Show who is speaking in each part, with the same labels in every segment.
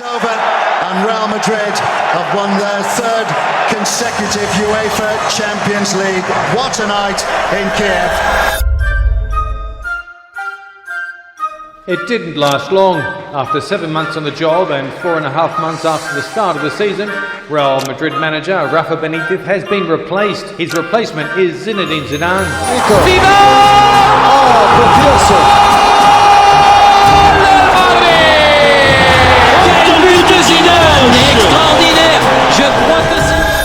Speaker 1: Over and Real Madrid have won their third consecutive UEFA Champions League. What a night in Kiev.
Speaker 2: It didn't last long. After 7 months on the job and 4.5 months after the start of the season, Real Madrid manager Rafa Benitez has been replaced. His replacement is Zinedine Zidane. Zidane!
Speaker 1: Oh, precioso.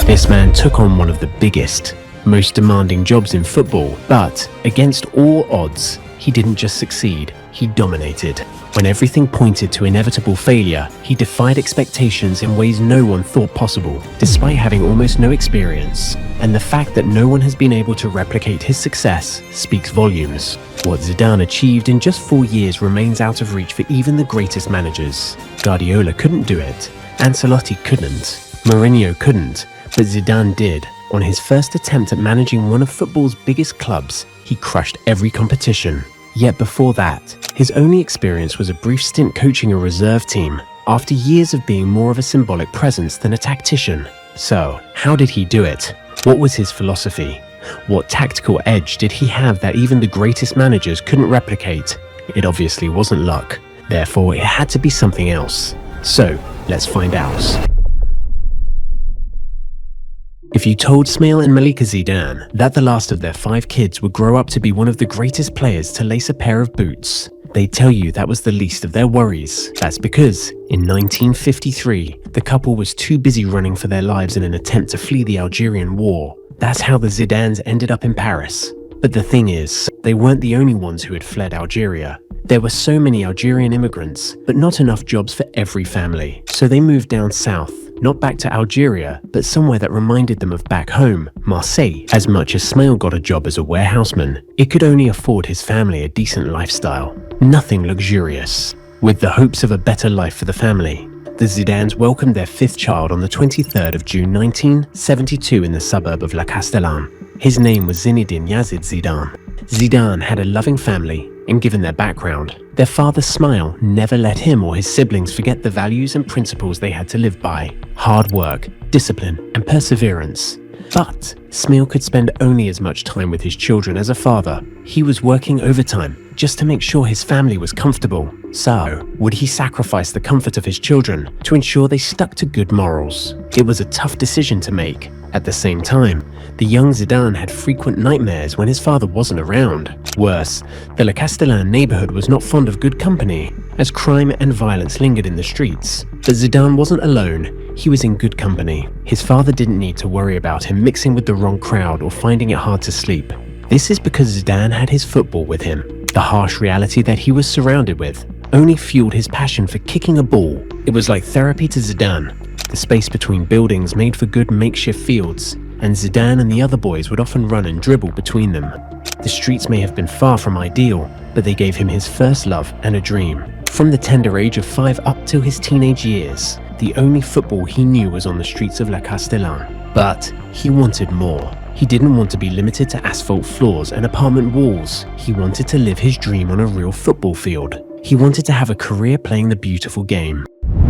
Speaker 3: This man took on one of the biggest, most demanding jobs in football, but against all odds, he didn't just succeed, he dominated. When everything pointed to inevitable failure, he defied expectations in ways no one thought possible, despite having almost no experience. And the fact that no one has been able to replicate his success speaks volumes. What Zidane achieved in just 4 years remains out of reach for even the greatest managers. Guardiola couldn't do it, Ancelotti couldn't, Mourinho couldn't, but Zidane did. On his first attempt at managing one of football's biggest clubs, he crushed every competition. Yet before that, his only experience was a brief stint coaching a reserve team, after years of being more of a symbolic presence than a tactician. So, how did he do it? What was his philosophy? What tactical edge did he have that even the greatest managers couldn't replicate? It obviously wasn't luck. Therefore, it had to be something else. So, let's find out. If you told Smail and Malika Zidane that the last of their 5 kids would grow up to be one of the greatest players to lace a pair of boots, they'd tell you that was the least of their worries. That's because, in 1953, the couple was too busy running for their lives in an attempt to flee the Algerian War. That's how the Zidanes ended up in Paris. But the thing is, they weren't the only ones who had fled Algeria. There were so many Algerian immigrants, but not enough jobs for every family. So they moved down south, not back to Algeria, but somewhere that reminded them of back home, Marseille. As much as Smail got a job as a warehouseman, it could only afford his family a decent lifestyle. Nothing luxurious. With the hopes of a better life for the family, the Zidanes welcomed their 5th child on the 23rd of June 1972 in the suburb of La Castellane. His name was Zinedine Yazid Zidane. Zidane had a loving family, and given their background, their father Smail never let him or his siblings forget the values and principles they had to live by: hard work, discipline, and perseverance. But Smail could spend only as much time with his children as a father. He was working overtime just to make sure his family was comfortable. So, would he sacrifice the comfort of his children to ensure they stuck to good morals? It was a tough decision to make. At the same time, the young Zidane had frequent nightmares when his father wasn't around. Worse, the La Castellane neighborhood was not fond of good company, as crime and violence lingered in the streets. But Zidane wasn't alone, he was in good company. His father didn't need to worry about him mixing with the wrong crowd or finding it hard to sleep. This is because Zidane had his football with him. The harsh reality that he was surrounded with only fueled his passion for kicking a ball. It was like therapy to Zidane. The space between buildings made for good makeshift fields, and Zidane and the other boys would often run and dribble between them. The streets may have been far from ideal, but they gave him his first love and a dream. From the tender age of 5 up till his teenage years, the only football he knew was on the streets of La Castellane. But he wanted more. He didn't want to be limited to asphalt floors and apartment walls. He wanted to live his dream on a real football field. He wanted to have a career playing the beautiful game.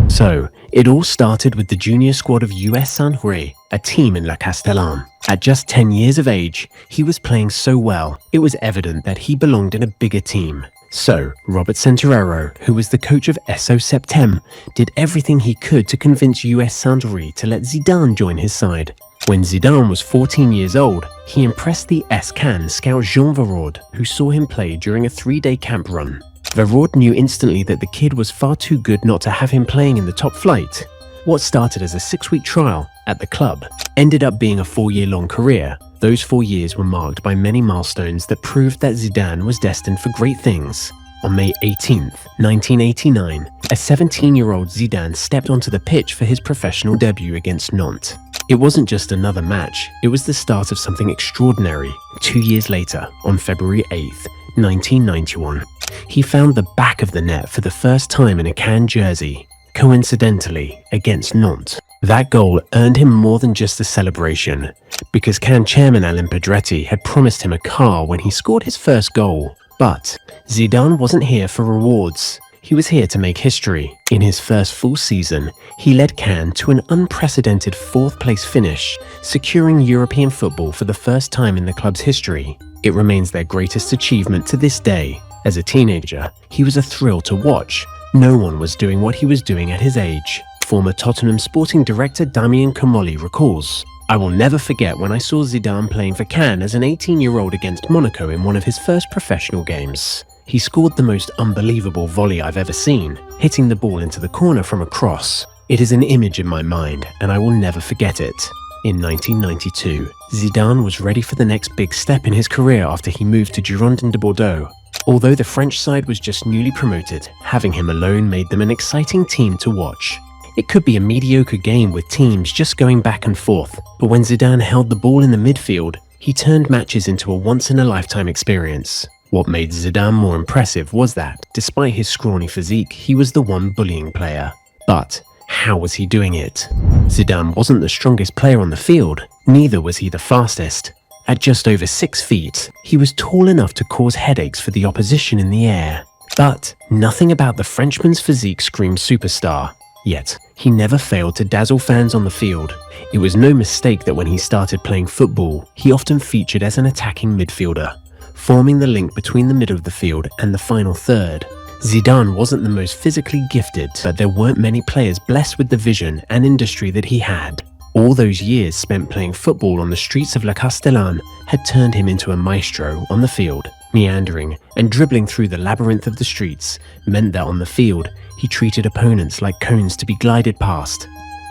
Speaker 3: So, it all started with the junior squad of US Saint-Louis, a team in La Castellane. At just 10 years of age, he was playing so well, it was evident that he belonged in a bigger team. So, Robert Centurero, who was the coach of SO Septem, did everything he could to convince US Saint-Louis to let Zidane join his side. When Zidane was 14 years old, he impressed the S-Can scout Jean Verraud, who saw him play during a 3-day camp run. Verraud knew instantly that the kid was far too good not to have him playing in the top flight. What started as a 6-week trial at the club ended up being a 4-year-long career. Those 4 years were marked by many milestones that proved that Zidane was destined for great things. On May 18th, 1989, a 17-year-old Zidane stepped onto the pitch for his professional debut against Nantes. It wasn't just another match, it was the start of something extraordinary. 2 years later, on February 8th, 1991, he found the back of the net for the first time in a Cannes jersey, coincidentally against Nantes. That goal earned him more than just a celebration, because Cannes chairman Alain Pedretti had promised him a car when he scored his first goal. But Zidane wasn't here for rewards. he was here to make history. In his first full season, he led Cannes to an unprecedented 4th place finish, securing European football for the first time in the club's history. It remains their greatest achievement to this day. As a teenager, he was a thrill to watch. No one was doing what he was doing at his age. Former Tottenham sporting director Damien Comolli recalls, "I will never forget when I saw Zidane playing for Cannes as an 18-year-old against Monaco in one of his first professional games. He scored the most unbelievable volley I've ever seen, hitting the ball into the corner from a cross. It is an image in my mind, and I will never forget it." In 1992, Zidane was ready for the next big step in his career after he moved to Girondins de Bordeaux. Although the French side was just newly promoted, having him alone made them an exciting team to watch. It could be a mediocre game with teams just going back and forth, but when Zidane held the ball in the midfield, he turned matches into a once-in-a-lifetime experience. What made Zidane more impressive was that, despite his scrawny physique, he was the one bullying player. But how was he doing it? Zidane wasn't the strongest player on the field, neither was he the fastest. At just over 6 feet, he was tall enough to cause headaches for the opposition in the air. But nothing about the Frenchman's physique screamed superstar. Yet, he never failed to dazzle fans on the field. It was no mistake that when he started playing football, he often featured as an attacking midfielder, forming the link between the middle of the field and the final third. Zidane wasn't the most physically gifted, but there weren't many players blessed with the vision and industry that he had. All those years spent playing football on the streets of La Castellane had turned him into a maestro on the field. Meandering and dribbling through the labyrinth of the streets meant that on the field, he treated opponents like cones to be glided past.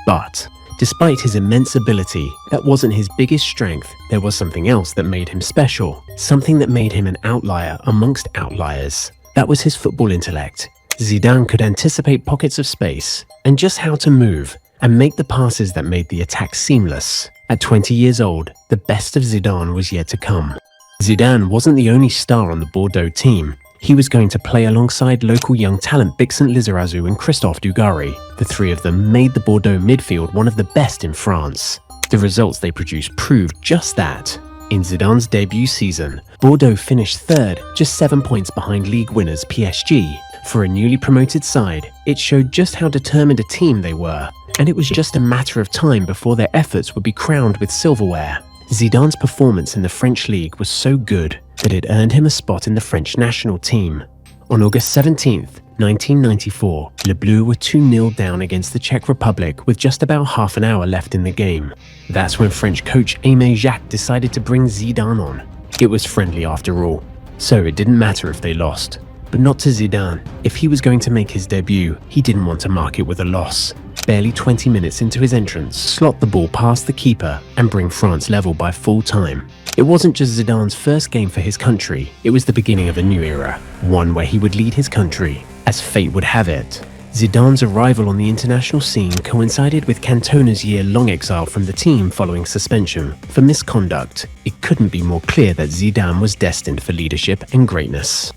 Speaker 3: But despite his immense ability, that wasn't his biggest strength. There was something else that made him special, something that made him an outlier amongst outliers. That was his football intellect. Zidane could anticipate pockets of space and just how to move and make the passes that made the attack seamless. At 20 years old, the best of Zidane was yet to come. Zidane wasn't the only star on the Bordeaux team. He was going to play alongside local young talent Bixent Lizarazu and Christophe Dugarry. The three of them made the Bordeaux midfield one of the best in France. The results they produced proved just that. In Zidane's debut season, Bordeaux finished third, just 7 points behind league winners PSG. For a newly promoted side, it showed just how determined a team they were, and it was just a matter of time before their efforts would be crowned with silverware. Zidane's performance in the French league was so good that it earned him a spot in the French national team. On August 17th, 1994, Le Bleu were 2-0 down against the Czech Republic with just about half an hour left in the game. That's when French coach Aimé Jacques decided to bring Zidane on. It was friendly after all, so it didn't matter if they lost. But not to Zidane. If he was going to make his debut, he didn't want to mark it with a loss. Barely 20 minutes into his entrance, slot the ball past the keeper and bring France level by full time. It wasn't just Zidane's first game for his country, it was the beginning of a new era, one where he would lead his country. As fate would have it, Zidane's arrival on the international scene coincided with Cantona's year-long exile from the team following suspension for misconduct. It couldn't be more clear that Zidane was destined for leadership and greatness.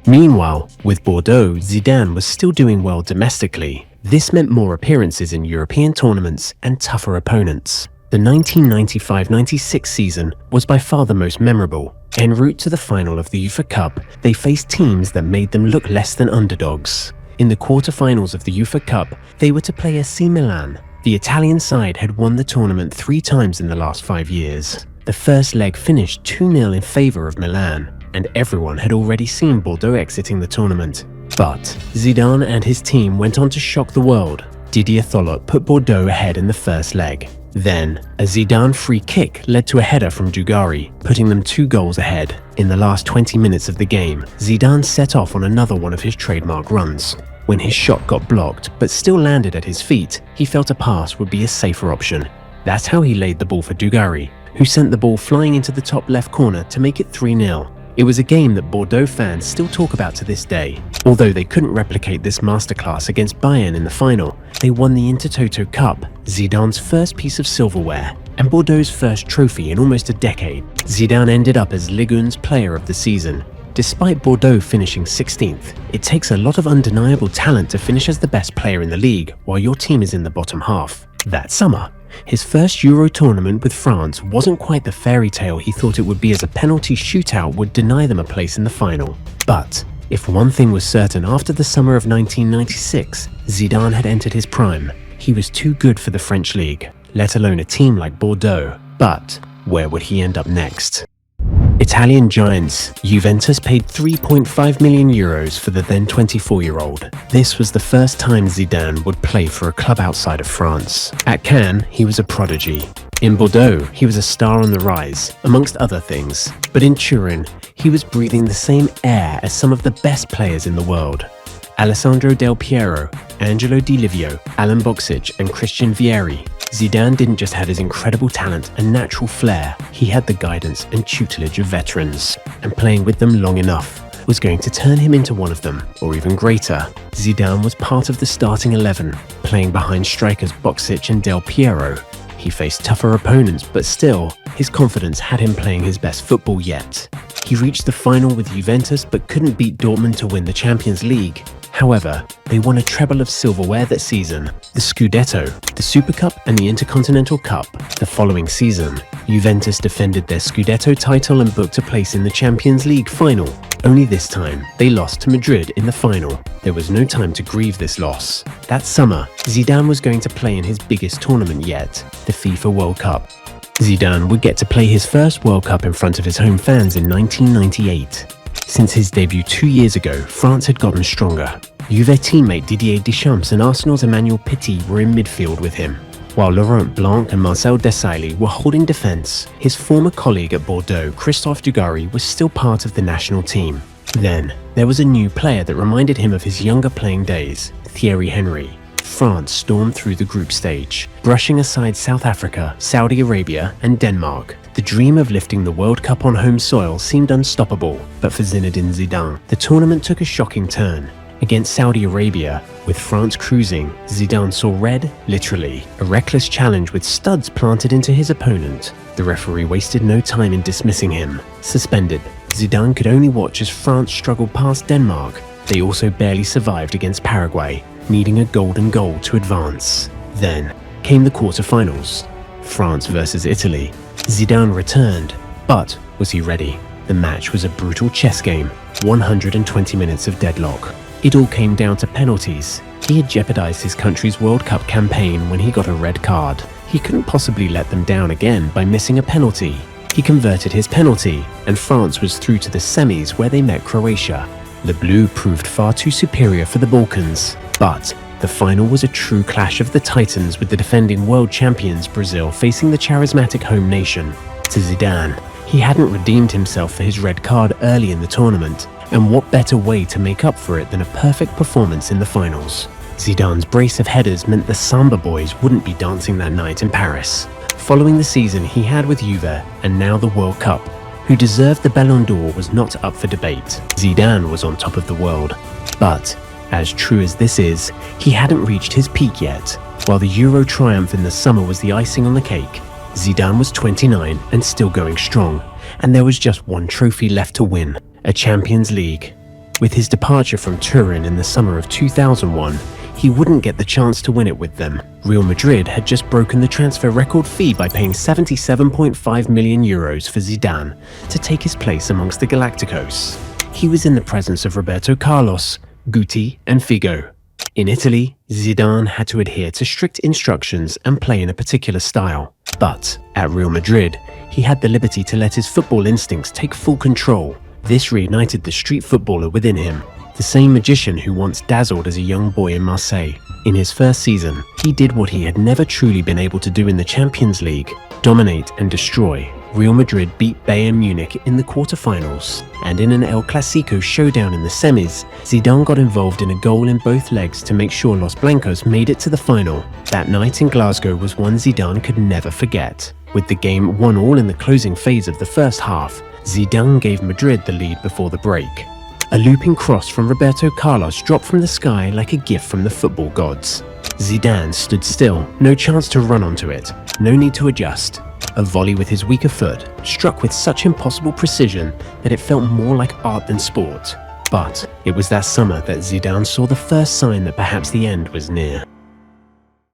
Speaker 3: Meanwhile, with Bordeaux, Zidane was still doing well domestically. This meant more appearances in European tournaments and tougher opponents. The 1995-96 season was by far the most memorable. En route to the final of the UEFA Cup, they faced teams that made them look less than underdogs. In the quarter-finals of the UEFA Cup, they were to play AC Milan. The Italian side had won the tournament 3 times in the last 5 years. The first leg finished 2-0 in favour of Milan, and everyone had already seen Bordeaux exiting the tournament. But Zidane and his team went on to shock the world. Didier Tholot put Bordeaux ahead in the first leg. Then, a Zidane free kick led to a header from Dugarry, putting them 2 goals ahead. In the last 20 minutes of the game, Zidane set off on another one of his trademark runs. When his shot got blocked but still landed at his feet, he felt a pass would be a safer option. That's how he laid the ball for Dugarry, who sent the ball flying into the top left corner to make it 3-0. It was a game that Bordeaux fans still talk about to this day. Although they couldn't replicate this masterclass against Bayern in the final, they won the Intertoto Cup, Zidane's first piece of silverware, and Bordeaux's first trophy in almost a decade. Zidane ended up as Ligue 1's player of the season. Despite Bordeaux finishing 16th, it takes a lot of undeniable talent to finish as the best player in the league while your team is in the bottom half. That summer, his first Euro tournament with France wasn't quite the fairy tale he thought it would be, as a penalty shootout would deny them a place in the final. But If one thing was certain, after the summer of 1996, Zidane had entered his prime. He was too good for the French league, let alone a team like Bordeaux. But where would he end up next? Italian giants Juventus paid €3.5 million for the then 24-year-old. This was the first time Zidane would play for a club outside of France. At Cannes, he was a prodigy. In Bordeaux, he was a star on the rise, amongst other things. But in Turin, he was breathing the same air as some of the best players in the world. Alessandro Del Piero, Angelo Di Livio, Alan Boksic, and Christian Vieri. Zidane didn't just have his incredible talent and natural flair, he had the guidance and tutelage of veterans. And playing with them long enough was going to turn him into one of them, or even greater. Zidane was part of the starting 11, playing behind strikers Boksic and Del Piero. He faced tougher opponents, but still, his confidence had him playing his best football yet. He reached the final with Juventus but couldn't beat Dortmund to win the Champions League. However, they won a treble of silverware that season, the Scudetto, the Super Cup and the Intercontinental Cup. The following season, Juventus defended their Scudetto title and booked a place in the Champions League final. Only this time, they lost to Madrid in the final. There was no time to grieve this loss. That summer, Zidane was going to play in his biggest tournament yet, the FIFA World Cup. Zidane would get to play his first World Cup in front of his home fans in 1998. Since his debut 2 years ago, France had gotten stronger. Juve teammate Didier Deschamps and Arsenal's Emmanuel Petit were in midfield with him, while Laurent Blanc and Marcel Desailly were holding defence. His former colleague at Bordeaux, Christophe Dugarry, was still part of the national team. Then, there was a new player that reminded him of his younger playing days, Thierry Henry. France stormed through the group stage, brushing aside South Africa, Saudi Arabia, and Denmark. The dream of lifting the World Cup on home soil seemed unstoppable, but for Zinedine Zidane, the tournament took a shocking turn. Against Saudi Arabia, with France cruising, Zidane saw red, literally, a reckless challenge with studs planted into his opponent. The referee wasted no time in dismissing him. Suspended, Zidane could only watch as France struggled past Denmark. They also barely survived against Paraguay, needing a golden goal to advance. Then came the quarterfinals. France versus Italy. Zidane returned, but was he ready? The match was a brutal chess game, 120 minutes of deadlock. It all came down to penalties. He had jeopardized his country's World Cup campaign when he got a red card. He couldn't possibly let them down again by missing a penalty. He converted his penalty, and France was through to the semis where they met Croatia. The Blue proved far too superior for the Balkans, but the final was a true clash of the titans, with the defending world champions Brazil facing the charismatic home nation. To Zidane, he hadn't redeemed himself for his red card early in the tournament, and what better way to make up for it than a perfect performance in the finals? Zidane's brace of headers meant the Samba boys wouldn't be dancing that night in Paris. Following the season he had with Juve, and now the World Cup, who deserved the Ballon d'Or was not up for debate. Zidane was on top of the world. But, as true as this is, he hadn't reached his peak yet. While the Euro triumph in the summer was the icing on the cake, Zidane was 29 and still going strong, and there was just one trophy left to win, a Champions League. With his departure from Turin in the summer of 2001, he wouldn't get the chance to win it with them. Real Madrid had just broken the transfer record fee by paying €77.5 million for Zidane to take his place amongst the Galacticos. He was in the presence of Roberto Carlos, Guti, and Figo. In Italy, Zidane had to adhere to strict instructions and play in a particular style. But at Real Madrid, he had the liberty to let his football instincts take full control. This reignited the street footballer within him, the same magician who once dazzled as a young boy in Marseille. In his first season, he did what he had never truly been able to do in the Champions League: dominate and destroy. Real Madrid beat Bayern Munich in the quarterfinals, and in an El Clasico showdown in the semis, Zidane got involved in a goal in both legs to make sure Los Blancos made it to the final. That night in Glasgow was one Zidane could never forget. With the game 1-1 in the closing phase of the first half, Zidane gave Madrid the lead before the break. A looping cross from Roberto Carlos dropped from the sky like a gift from the football gods. Zidane stood still, no chance to run onto it, no need to adjust. A volley with his weaker foot, struck with such impossible precision that it felt more like art than sport. But it was that summer that Zidane saw the first sign that perhaps the end was near.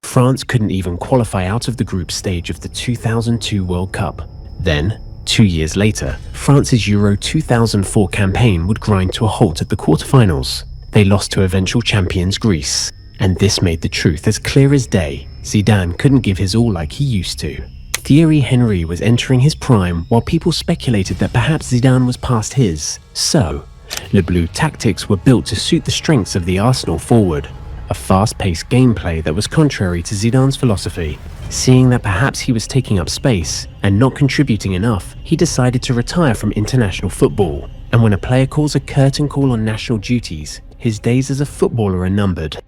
Speaker 3: France couldn't even qualify out of the group stage of the 2002 World Cup. Then 2 years later, France's Euro 2004 campaign would grind to a halt at the quarterfinals. They lost to eventual champions Greece. And this made the truth as clear as day. Zidane couldn't give his all like he used to. Thierry Henry was entering his prime while people speculated that perhaps Zidane was past his. So, Le Bleu tactics were built to suit the strengths of the Arsenal forward. A fast-paced gameplay that was contrary to Zidane's philosophy. Seeing that perhaps he was taking up space and not contributing enough, he decided to retire from international football. And when a player calls a curtain call on national duties, his days as a footballer are numbered.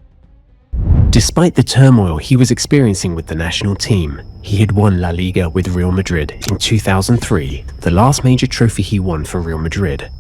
Speaker 3: Despite the turmoil he was experiencing with the national team, he had won La Liga with Real Madrid in 2003, the last major trophy he won for Real Madrid.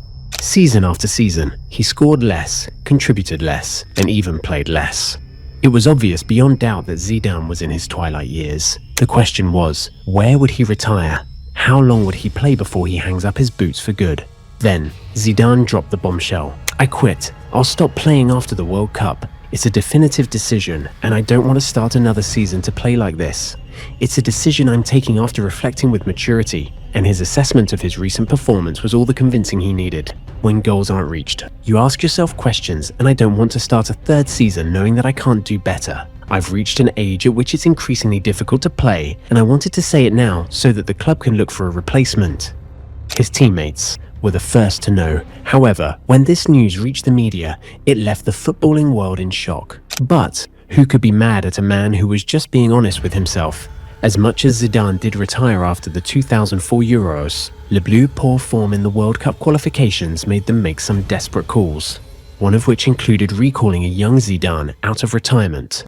Speaker 3: Season after season, he scored less, contributed less, and even played less. It was obvious beyond doubt that Zidane was in his twilight years. The question was, where would he retire? How long would he play before he hangs up his boots for good? Then, Zidane dropped the bombshell. "I quit. I'll stop playing after the World Cup. It's a definitive decision, and I don't want to start another season to play like this. It's a decision I'm taking after reflecting with maturity," and his assessment of his recent performance was all the convincing he needed. When goals aren't reached, you ask yourself questions, and I don't want to start a third season knowing that I can't do better. I've reached an age at which it's increasingly difficult to play, and I wanted to say it now so that the club can look for a replacement. His teammates were the first to know. However, when this news reached the media, it left the footballing world in shock. But who could be mad at a man who was just being honest with himself? As much as Zidane did retire after the 2004 Euros, Le Bleu's poor form in the World Cup qualifications made them make some desperate calls, one of which included recalling a young Zidane out of retirement.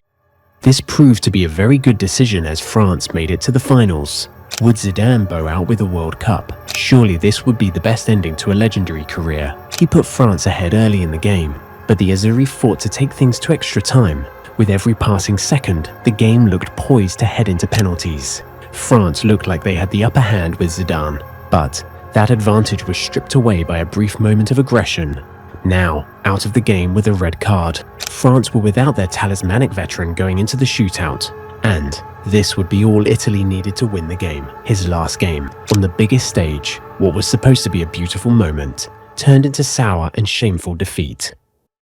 Speaker 3: This proved to be a very good decision as France made it to the finals. Would Zidane bow out with a World Cup? Surely this would be the best ending to a legendary career. He put France ahead early in the game, but the Azzurri fought to take things to extra time. With every passing second, the game looked poised to head into penalties. France looked like they had the upper hand with Zidane, but that advantage was stripped away by a brief moment of aggression. Now, out of the game with a red card, France were without their talismanic veteran going into the shootout. And this would be all Italy needed to win the game. His last game, on the biggest stage, what was supposed to be a beautiful moment, turned into sour and shameful defeat.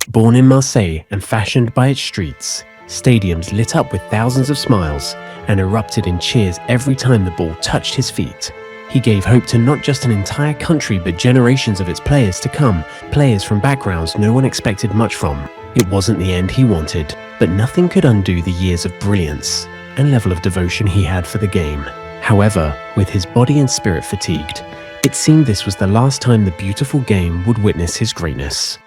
Speaker 3: Born in Marseille and fashioned by its streets, stadiums lit up with thousands of smiles and erupted in cheers every time the ball touched his feet. He gave hope to not just an entire country but generations of its players to come, players from backgrounds no one expected much from. It wasn't the end he wanted, but nothing could undo the years of brilliance and level of devotion he had for the game. However, with his body and spirit fatigued, it seemed this was the last time the beautiful game would witness his greatness.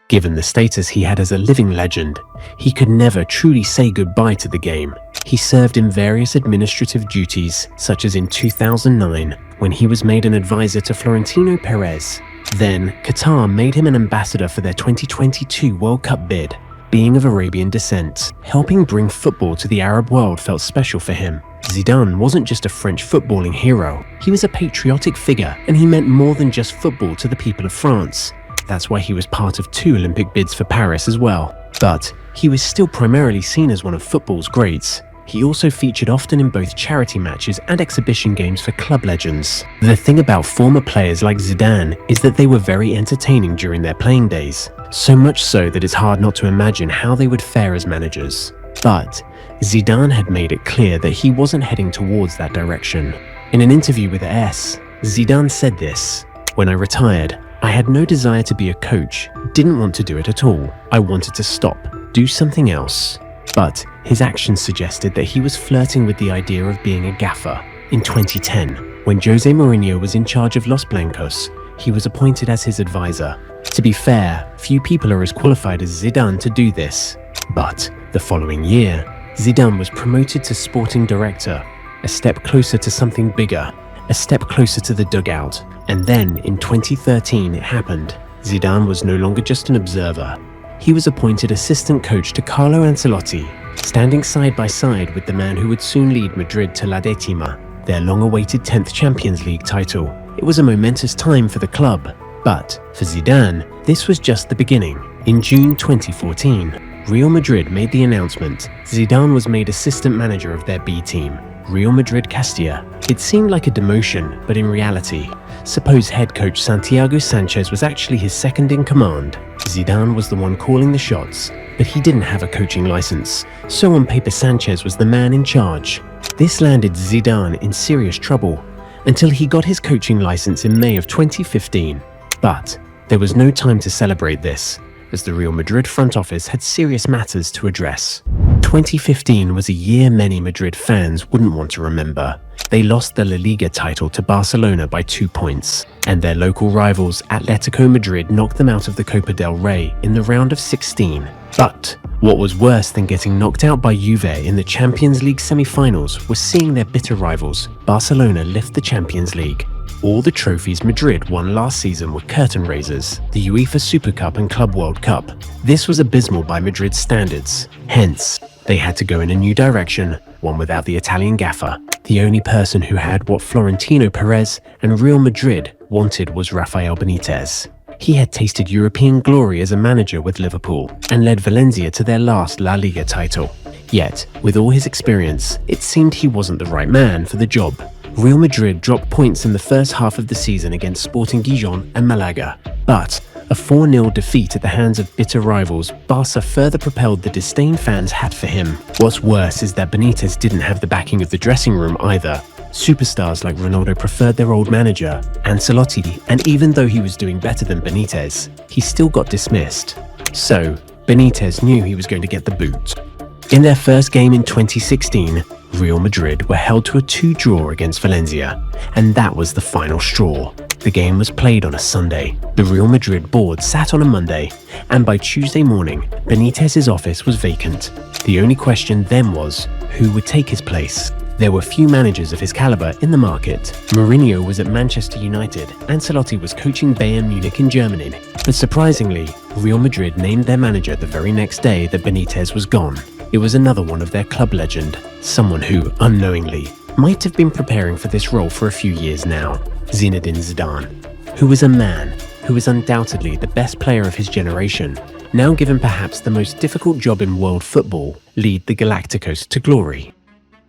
Speaker 3: Given the status he had as a living legend, he could never truly say goodbye to the game. He served in various administrative duties, such as in 2009, when he was made an advisor to Florentino Perez. Then, Qatar made him an ambassador for their 2022 World Cup bid. Being of Arabian descent, helping bring football to the Arab world felt special for him. Zidane wasn't just a French footballing hero, he was a patriotic figure, and he meant more than just football to the people of France. That's why he was part of 2 Olympic bids for Paris as well. But he was still primarily seen as one of football's greats. He also featured often in both charity matches and exhibition games for club legends. The thing about former players like Zidane is that they were very entertaining during their playing days, so much so that it's hard not to imagine how they would fare as managers. But Zidane had made it clear that he wasn't heading towards that direction. In an interview with S, Zidane said this: "When I retired, I had no desire to be a coach, didn't want to do it at all. I wanted to stop, do something else." But his actions suggested that he was flirting with the idea of being a gaffer. In 2010, when Jose Mourinho was in charge of Los Blancos, he was appointed as his advisor. To be fair, few people are as qualified as Zidane to do this. But the following year, Zidane was promoted to sporting director, a step closer to something bigger, a step closer to the dugout. And then, in 2013, it happened. Zidane was no longer just an observer. He was appointed assistant coach to Carlo Ancelotti, standing side by side with the man who would soon lead Madrid to La Décima, their long-awaited 10th Champions League title. It was a momentous time for the club. But for Zidane, this was just the beginning. In June 2014, Real Madrid made the announcement Zidane was made assistant manager of their B team. Real Madrid Castilla. It seemed like a demotion, but in reality, suppose head coach Santiago Sanchez was actually his second in command. Zidane was the one calling the shots, but he didn't have a coaching license, so on paper Sanchez was the man in charge. This landed Zidane in serious trouble, until he got his coaching license in May of 2015. But there was no time to celebrate this, as the Real Madrid front office had serious matters to address. 2015 was a year many Madrid fans wouldn't want to remember. They lost the La Liga title to Barcelona by 2 points, and their local rivals Atletico Madrid knocked them out of the Copa del Rey in the round of 16. But what was worse than getting knocked out by Juve in the Champions League semi-finals was seeing their bitter rivals, Barcelona, lift the Champions League. All the trophies Madrid won last season were curtain raisers, the UEFA Super Cup and Club World Cup. This was abysmal by Madrid's standards. Hence, they had to go in a new direction, one without the Italian gaffer. The only person who had what Florentino Perez and Real Madrid wanted was Rafael Benitez. He had tasted European glory as a manager with Liverpool and led Valencia to their last La Liga title. Yet, with all his experience, it seemed he wasn't the right man for the job. Real Madrid dropped points in the first half of the season against Sporting Gijón and Malaga, but a 4-0 defeat at the hands of bitter rivals, Barca further propelled the disdain fans had for him. What's worse is that Benitez didn't have the backing of the dressing room either. Superstars like Ronaldo preferred their old manager, Ancelotti, and even though he was doing better than Benitez, he still got dismissed. So, Benitez knew he was going to get the boot. In their first game in 2016, Real Madrid were held to a 2-2 draw against Valencia, and that was the final straw. The game was played on a Sunday. The Real Madrid board sat on a Monday, and by Tuesday morning, Benitez's office was vacant. The only question then was, who would take his place? There were few managers of his caliber in the market. Mourinho was at Manchester United, Ancelotti was coaching Bayern Munich in Germany. But surprisingly, Real Madrid named their manager the very next day that Benitez was gone. It was another one of their club legend, someone who, unknowingly, might have been preparing for this role for a few years now, Zinedine Zidane, who was a man who was undoubtedly the best player of his generation, now given perhaps the most difficult job in world football, lead the Galacticos to glory.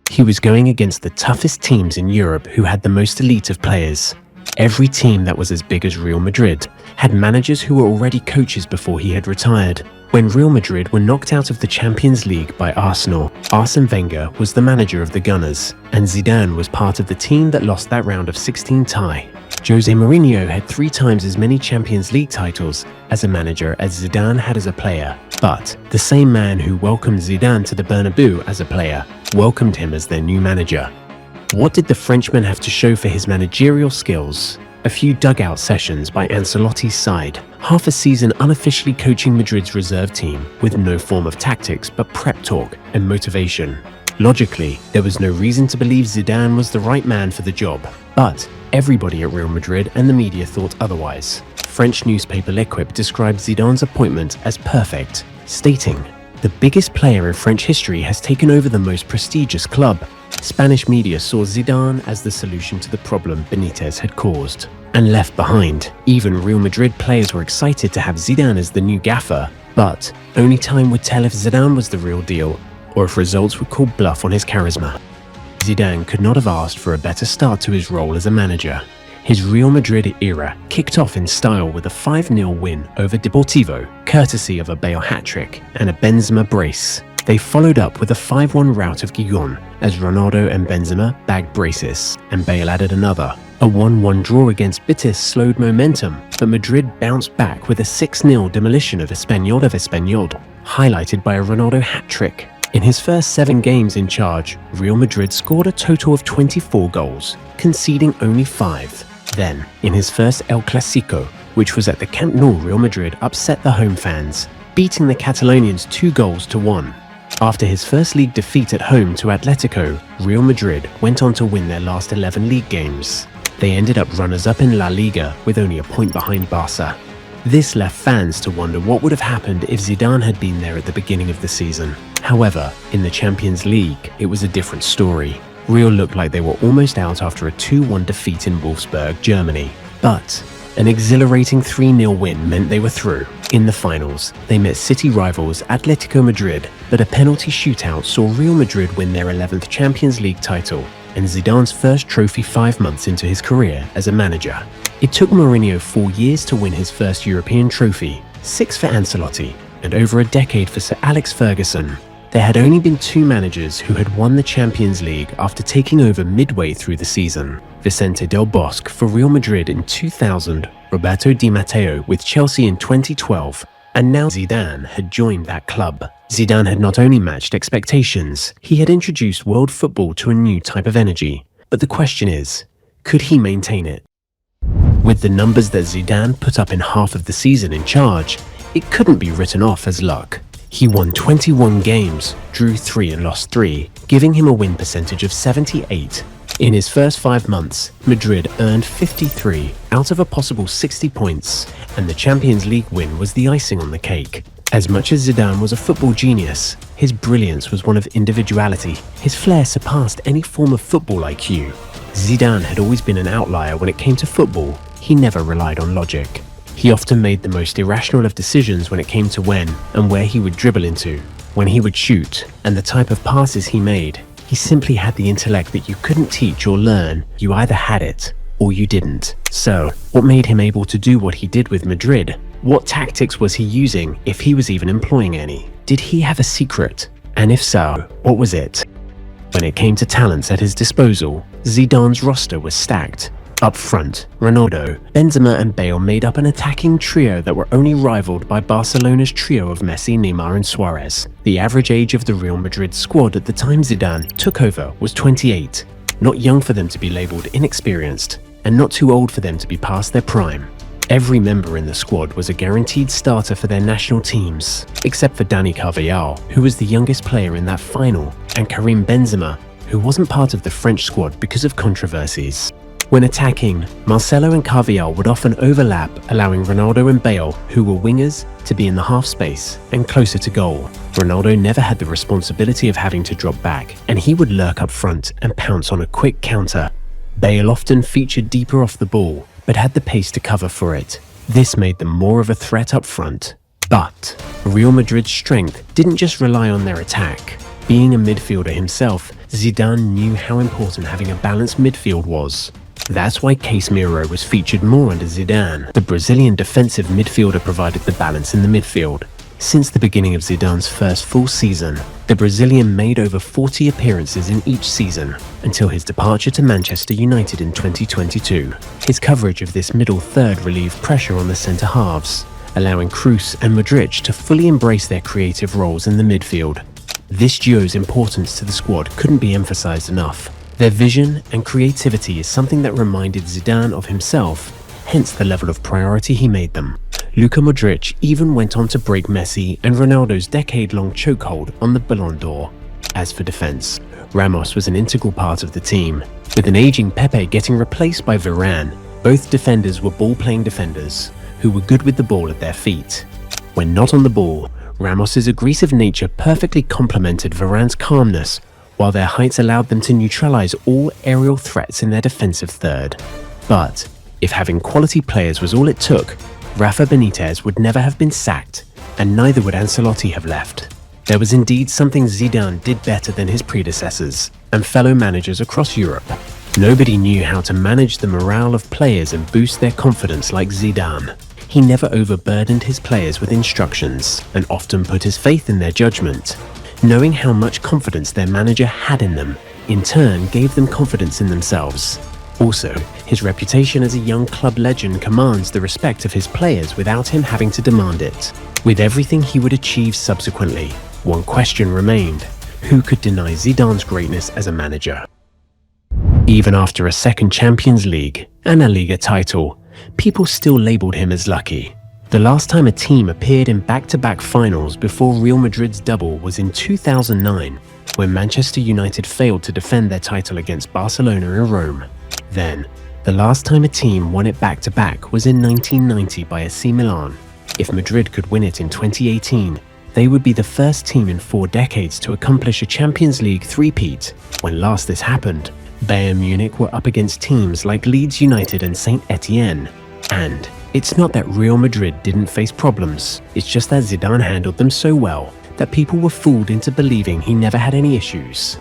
Speaker 3: He was going against the toughest teams in Europe who had the most elite of players. Every team that was as big as Real Madrid had managers who were already coaches before he had retired. When Real Madrid were knocked out of the Champions League by Arsenal, Arsene Wenger was the manager of the Gunners, and Zidane was part of the team that lost that round of 16 tie. Jose Mourinho had 3 times as many Champions League titles as a manager as Zidane had as a player, but the same man who welcomed Zidane to the Bernabeu as a player welcomed him as their new manager. What did the Frenchman have to show for his managerial skills? A few dugout sessions by Ancelotti's side, half a season unofficially coaching Madrid's reserve team with no form of tactics but prep talk and motivation. Logically, there was no reason to believe Zidane was the right man for the job, but everybody at Real Madrid and the media thought otherwise. French newspaper L'Equipe described Zidane's appointment as perfect, stating, "The biggest player in French history has taken over the most prestigious club." Spanish media saw Zidane as the solution to the problem Benitez had caused and left behind. Even Real Madrid players were excited to have Zidane as the new gaffer, but only time would tell if Zidane was the real deal or if results would call bluff on his charisma. Zidane could not have asked for a better start to his role as a manager. His Real Madrid era kicked off in style with a 5-0 win over Deportivo, courtesy of a Bale hat-trick and a Benzema brace. They followed up with a 5-1 rout of Gijón as Ronaldo and Benzema bagged braces, and Bale added another. A 1-1 draw against Betis slowed momentum, but Madrid bounced back with a 6-0 demolition of Espanyol, highlighted by a Ronaldo hat-trick. In his first 7 games in charge, Real Madrid scored a total of 24 goals, conceding only 5. Then, in his first El Clasico, which was at the Camp Nou, Real Madrid upset the home fans, beating the Catalonians 2-1. After his first league defeat at home to Atletico, Real Madrid went on to win their last 11 league games. They ended up runners-up in La Liga with only a point behind Barca. This left fans to wonder what would have happened if Zidane had been there at the beginning of the season. However, in the Champions League, it was a different story. Real looked like they were almost out after a 2-1 defeat in Wolfsburg, Germany. But An exhilarating 3-0 win meant they were through. In the finals, they met city rivals Atletico Madrid, but a penalty shootout saw Real Madrid win their 11th Champions League title and Zidane's first trophy 5 months into his career as a manager. It took Mourinho 4 years to win his first European trophy, 6 for Ancelotti, and over a decade for Sir Alex Ferguson. There had only been 2 managers who had won the Champions League after taking over midway through the season. Vicente Del Bosque for Real Madrid in 2000, Roberto Di Matteo with Chelsea in 2012, and now Zidane had joined that club. Zidane had not only matched expectations, he had introduced world football to a new type of energy. But the question is, could he maintain it? With the numbers that Zidane put up in half of the season in charge, it couldn't be written off as luck. He won 21 games, drew 3 and lost 3, giving him a win percentage of 78. In his first 5 months, Madrid earned 53 out of a possible 60 points, and the Champions League win was the icing on the cake. As much as Zidane was a football genius, his brilliance was one of individuality. His flair surpassed any form of football IQ. Zidane had always been an outlier when it came to football. He never relied on logic. He often made the most irrational of decisions when it came to when and where he would dribble into, when he would shoot, and the type of passes he made. He simply had the intellect that you couldn't teach or learn. You either had it or you didn't. So, what made him able to do what he did with Madrid? What tactics was he using, if he was even employing any? Did he have a secret? And if so, what was it? When it came to talents at his disposal, Zidane's roster was stacked. Up front, Ronaldo, Benzema and Bale made up an attacking trio that were only rivaled by Barcelona's trio of Messi, Neymar and Suarez. The average age of the Real Madrid squad at the time Zidane took over was 28. Not young for them to be labelled inexperienced, and not too old for them to be past their prime. Every member in the squad was a guaranteed starter for their national teams, except for Dani Carvajal, who was the youngest player in that final, and Karim Benzema, who wasn't part of the French squad because of controversies. When attacking, Marcelo and Carvajal would often overlap, allowing Ronaldo and Bale, who were wingers, to be in the half space and closer to goal. Ronaldo never had the responsibility of having to drop back, and he would lurk up front and pounce on a quick counter. Bale often featured deeper off the ball, but had the pace to cover for it. This made them more of a threat up front. But Real Madrid's strength didn't just rely on their attack. Being a midfielder himself, Zidane knew how important having a balanced midfield was. That's why Casemiro was featured more under Zidane. The Brazilian defensive midfielder provided the balance in the midfield. Since the beginning of Zidane's first full season, the Brazilian made over 40 appearances in each season, until his departure to Manchester United in 2022. His coverage of this middle third relieved pressure on the centre halves, allowing Kroos and Modric to fully embrace their creative roles in the midfield. This duo's importance to the squad couldn't be emphasised enough. Their vision and creativity is something that reminded Zidane of himself, hence the level of priority he made them. Luka Modric even went on to break Messi and Ronaldo's decade-long chokehold on the Ballon d'Or. As for defence, Ramos was an integral part of the team, with an aging Pepe getting replaced by Varane. Both defenders were ball-playing defenders, who were good with the ball at their feet. When not on the ball, Ramos's aggressive nature perfectly complemented Varane's calmness, while their heights allowed them to neutralise all aerial threats in their defensive third. But if having quality players was all it took, Rafa Benitez would never have been sacked, and neither would Ancelotti have left. There was indeed something Zidane did better than his predecessors and fellow managers across Europe. Nobody knew how to manage the morale of players and boost their confidence like Zidane. He never overburdened his players with instructions and often put his faith in their judgment. Knowing how much confidence their manager had in them, in turn gave them confidence in themselves. Also, his reputation as a young club legend commands the respect of his players without him having to demand it. With everything he would achieve subsequently, one question remained: who could deny Zidane's greatness as a manager? Even after a second Champions League and a Liga title, people still labelled him as lucky. The last time a team appeared in back-to-back finals before Real Madrid's double was in 2009, when Manchester United failed to defend their title against Barcelona in Rome. Then, the last time a team won it back-to-back was in 1990 by AC Milan. If Madrid could win it in 2018, they would be the first team in 4 decades to accomplish a Champions League three-peat. When last this happened, Bayern Munich were up against teams like Leeds United and St. Etienne. And it's not that Real Madrid didn't face problems, it's just that Zidane handled them so well that people were fooled into believing he never had any issues.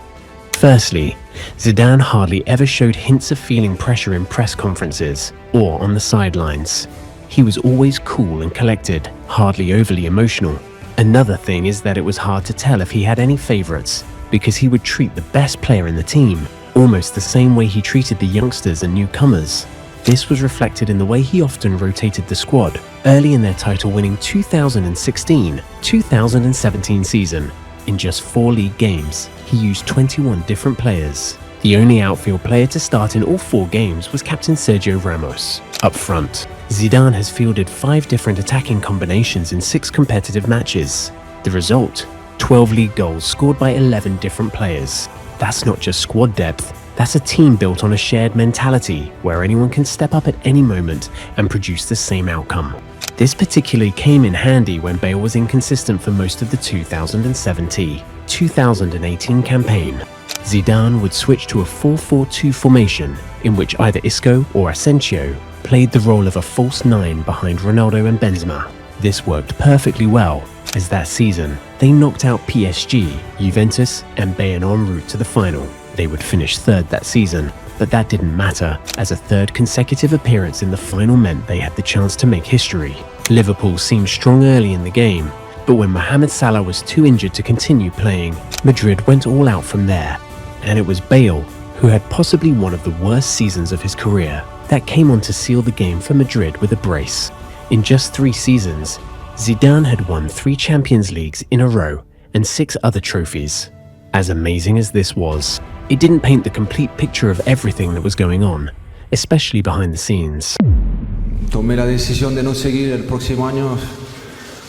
Speaker 3: Firstly, Zidane hardly ever showed hints of feeling pressure in press conferences or on the sidelines. He was always cool and collected, hardly overly emotional. Another thing is that it was hard to tell if he had any favourites, because he would treat the best player in the team almost the same way he treated the youngsters and newcomers. This was reflected in the way he often rotated the squad early in their title-winning 2016-2017 season. In just 4 league games, he used 21 different players. The only outfield player to start in all 4 games was captain Sergio Ramos. Up front, Zidane has fielded 5 different attacking combinations in 6 competitive matches. The result? 12 league goals scored by 11 different players. That's not just squad depth, that's a team built on a shared mentality where anyone can step up at any moment and produce the same outcome. This particularly came in handy when Bale was inconsistent for most of the 2017-2018 campaign. Zidane would switch to a 4-4-2 formation in which either Isco or Asensio played the role of a false 9 behind Ronaldo and Benzema. This worked perfectly well, as that season they knocked out PSG, Juventus and Bayern en route to the final. They would finish 3rd that season, but that didn't matter, as a 3rd consecutive appearance in the final meant they had the chance to make history. Liverpool seemed strong early in the game, but when Mohamed Salah was too injured to continue playing, Madrid went all out from there. And it was Bale, who had possibly one of the worst seasons of his career, that came on to seal the game for Madrid with a brace. In just 3 seasons, Zidane had won 3 Champions Leagues in a row and 6 other trophies. As amazing as this was, it didn't paint the complete picture of everything that was going on, especially behind the scenes.
Speaker 4: Tomé la decisión de no seguir el próximo año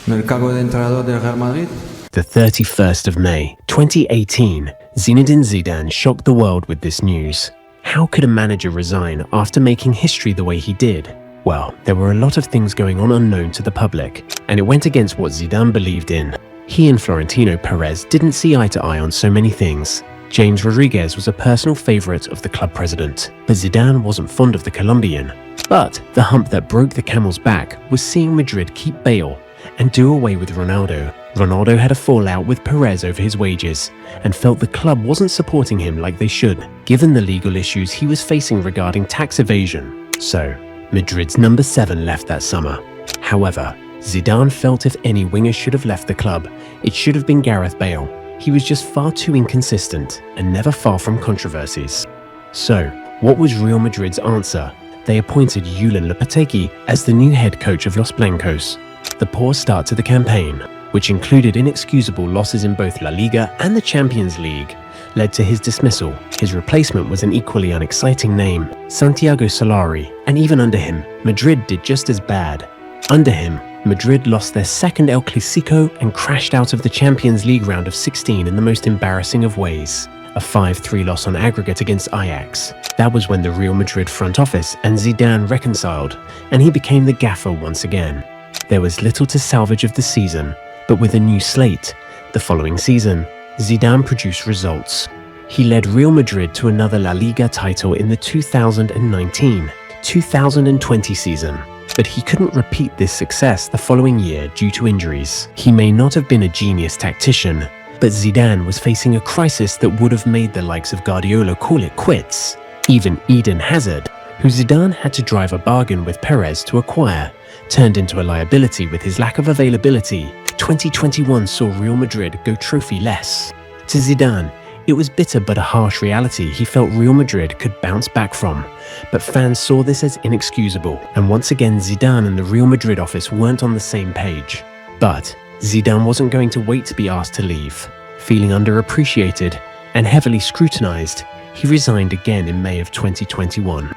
Speaker 4: en el cargo de entrenador del Real Madrid.
Speaker 3: The 31st of May, 2018, Zinedine Zidane shocked the world with this news. How could a manager resign after making history the way he did? Well, there were a lot of things going on unknown to the public, and it went against what Zidane believed in. He and Florentino Perez didn't see eye to eye on so many things. James Rodriguez was a personal favourite of the club president, but Zidane wasn't fond of the Colombian. But the hump that broke the camel's back was seeing Madrid keep Bale and do away with Ronaldo. Ronaldo had a fallout with Perez over his wages and felt the club wasn't supporting him like they should, given the legal issues he was facing regarding tax evasion. So, Madrid's number 7 left that summer. However, Zidane felt if any winger should have left the club, it should have been Gareth Bale. He was just far too inconsistent and never far from controversies. So, what was Real Madrid's answer? They appointed Julen Lopetegui as the new head coach of Los Blancos. The poor start to the campaign, which included inexcusable losses in both La Liga and the Champions League, led to his dismissal. His replacement was an equally unexciting name, Santiago Solari, and even under him, Madrid did just as bad. Under him, Madrid lost their second El Clasico and crashed out of the Champions League round of 16 in the most embarrassing of ways. A 5-3 loss on aggregate against Ajax. That was when the Real Madrid front office and Zidane reconciled, and he became the gaffer once again. There was little to salvage of the season, but with a new slate, the following season, Zidane produced results. He led Real Madrid to another La Liga title in the 2019-2020 season. But he couldn't repeat this success the following year due to injuries. He may not have been a genius tactician, but Zidane was facing a crisis that would have made the likes of Guardiola call it quits. Even Eden Hazard, who Zidane had to drive a bargain with Perez to acquire, turned into a liability with his lack of availability. 2021 saw Real Madrid go trophy-less. To Zidane, it was bitter but a harsh reality he felt Real Madrid could bounce back from, but fans saw this as inexcusable, and once again Zidane and the Real Madrid office weren't on the same page. But Zidane wasn't going to wait to be asked to leave. Feeling underappreciated and heavily scrutinized, he resigned again in May of 2021.